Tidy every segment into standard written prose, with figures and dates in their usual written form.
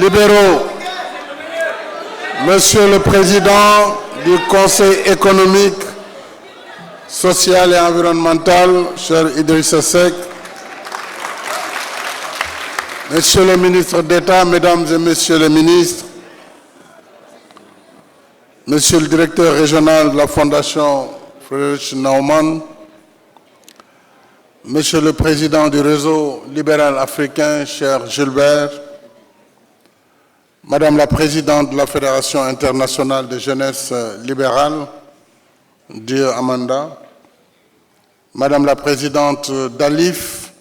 libéraux, Monsieur le Président du Conseil économique, social et environnemental, cher Idrissa Seck, Monsieur le ministre d'État, Mesdames et Messieurs les ministres, Monsieur le directeur régional de la Fondation Friedrich Naumann, Monsieur le Président du réseau libéral africain, cher Gilbert, Madame la Présidente de la Fédération internationale de jeunesse libérale, Dieu Amanda, Madame la Présidente d'ALIF,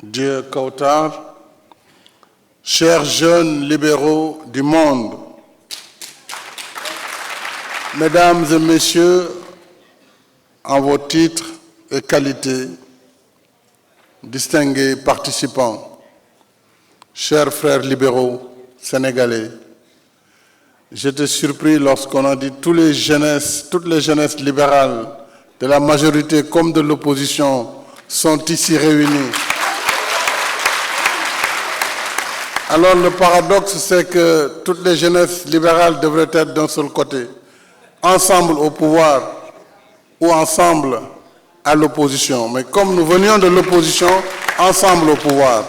Dieu Kautar, chers jeunes libéraux du monde, Mesdames et Messieurs, en vos titres et qualités, distingués participants, chers frères libéraux sénégalais, j'étais surpris lorsqu'on a dit toutes les jeunesses libérales de la majorité comme de l'opposition sont ici réunies. Alors le paradoxe, c'est que toutes les jeunesses libérales devraient être d'un seul côté, ensemble au pouvoir ou ensemble à l'opposition. Mais comme nous venions de l'opposition, ensemble au pouvoir.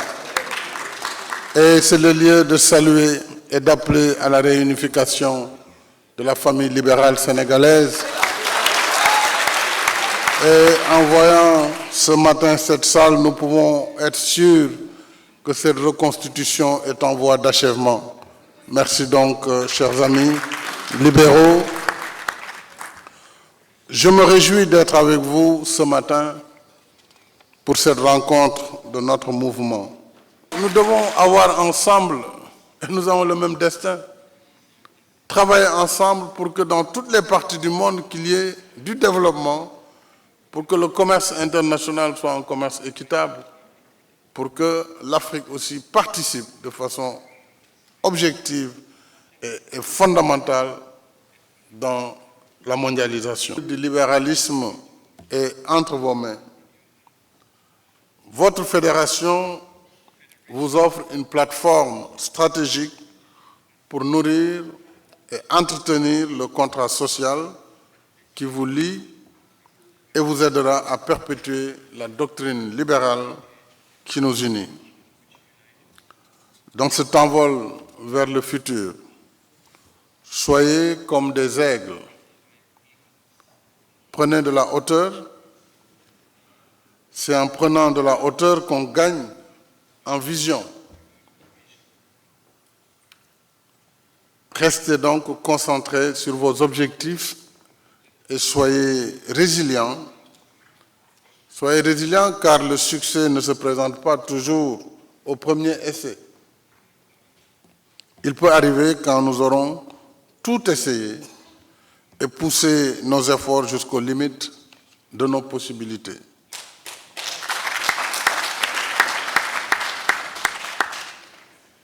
Et c'est le lieu de saluer et d'appeler à la réunification de la famille libérale sénégalaise. Et en voyant ce matin cette salle, nous pouvons être sûrs que cette reconstitution est en voie d'achèvement. Merci donc, chers amis libéraux. Je me réjouis d'être avec vous ce matin pour cette rencontre de notre mouvement. Nous devons avoir ensemble, et nous avons le même destin, travailler ensemble pour que dans toutes les parties du monde, qu'il y ait du développement, pour que le commerce international soit un commerce équitable, pour que l'Afrique aussi participe de façon objective et fondamentale dans la mondialisation. Le libéralisme est entre vos mains. Votre fédération vous offre une plateforme stratégique pour nourrir et entretenir le contrat social qui vous lie et vous aidera à perpétuer la doctrine libérale qui nous unit. Dans cet envol vers le futur, soyez comme des aigles. Prenez de la hauteur. C'est en prenant de la hauteur qu'on gagne en vision. Restez donc concentrés sur vos objectifs et soyez résilients. Soyez résilients car le succès ne se présente pas toujours au premier essai. Il peut arriver quand nous aurons tout essayé et poussé nos efforts jusqu'aux limites de nos possibilités.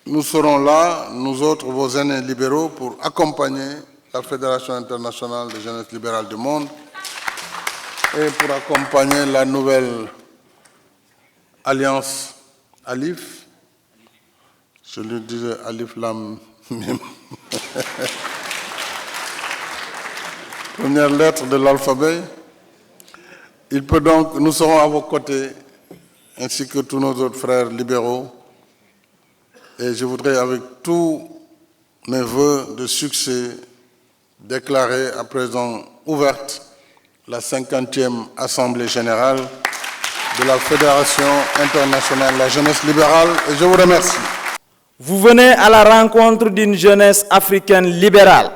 Nous serons là, nous autres, vos aînés libéraux, pour accompagner la Fédération internationale de jeunesse libérale du monde et pour accompagner la nouvelle alliance ALIF. Je lui disais ALIF Lam Mim. Première lettre de l'alphabet. Il peut donc, nous serons à vos côtés, ainsi que tous nos autres frères libéraux. Et je voudrais, avec tous mes vœux de succès, déclarer à présent ouverte la 50e Assemblée générale de la Fédération internationale de la jeunesse libérale. Et je vous remercie. Vous venez à la rencontre d'une jeunesse africaine libérale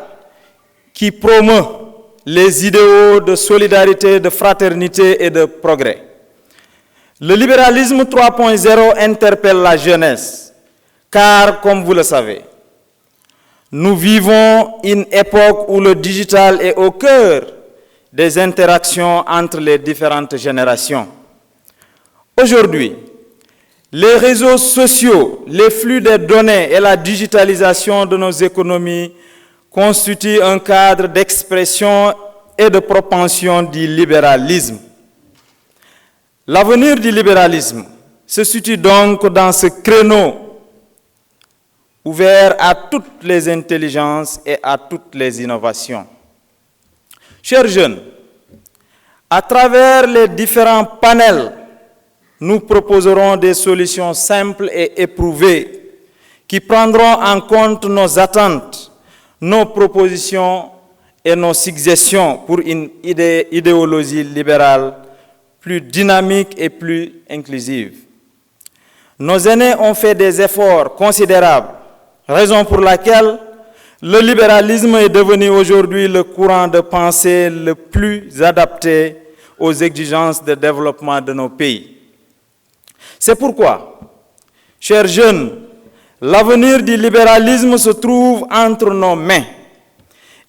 qui promeut les idéaux de solidarité, de fraternité et de progrès. Le libéralisme 3.0 interpelle la jeunesse. Car, comme vous le savez, nous vivons une époque où le digital est au cœur des interactions entre les différentes générations. Aujourd'hui, les réseaux sociaux, les flux de données et la digitalisation de nos économies constituent un cadre d'expression et de propension du libéralisme. L'avenir du libéralisme se situe donc dans ce créneau ouvert à toutes les intelligences et à toutes les innovations. Chers jeunes, à travers les différents panels, nous proposerons des solutions simples et éprouvées qui prendront en compte nos attentes, nos propositions et nos suggestions pour une idéologie libérale plus dynamique et plus inclusive. Nos aînés ont fait des efforts considérables, raison pour laquelle le libéralisme est devenu aujourd'hui le courant de pensée le plus adapté aux exigences de développement de nos pays. C'est pourquoi, chers jeunes, l'avenir du libéralisme se trouve entre nos mains.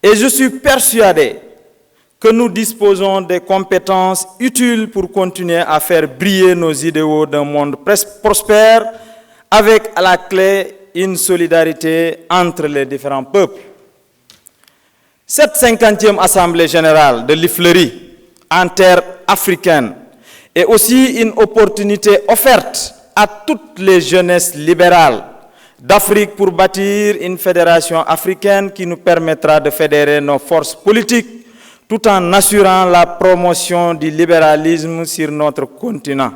Et je suis persuadé que nous disposons des compétences utiles pour continuer à faire briller nos idéaux d'un monde prospère avec à la clé une solidarité entre les différents peuples. Cette 50e Assemblée générale de l'IFLERI en terre africaine est aussi une opportunité offerte à toutes les jeunesses libérales d'Afrique pour bâtir une fédération africaine qui nous permettra de fédérer nos forces politiques tout en assurant la promotion du libéralisme sur notre continent.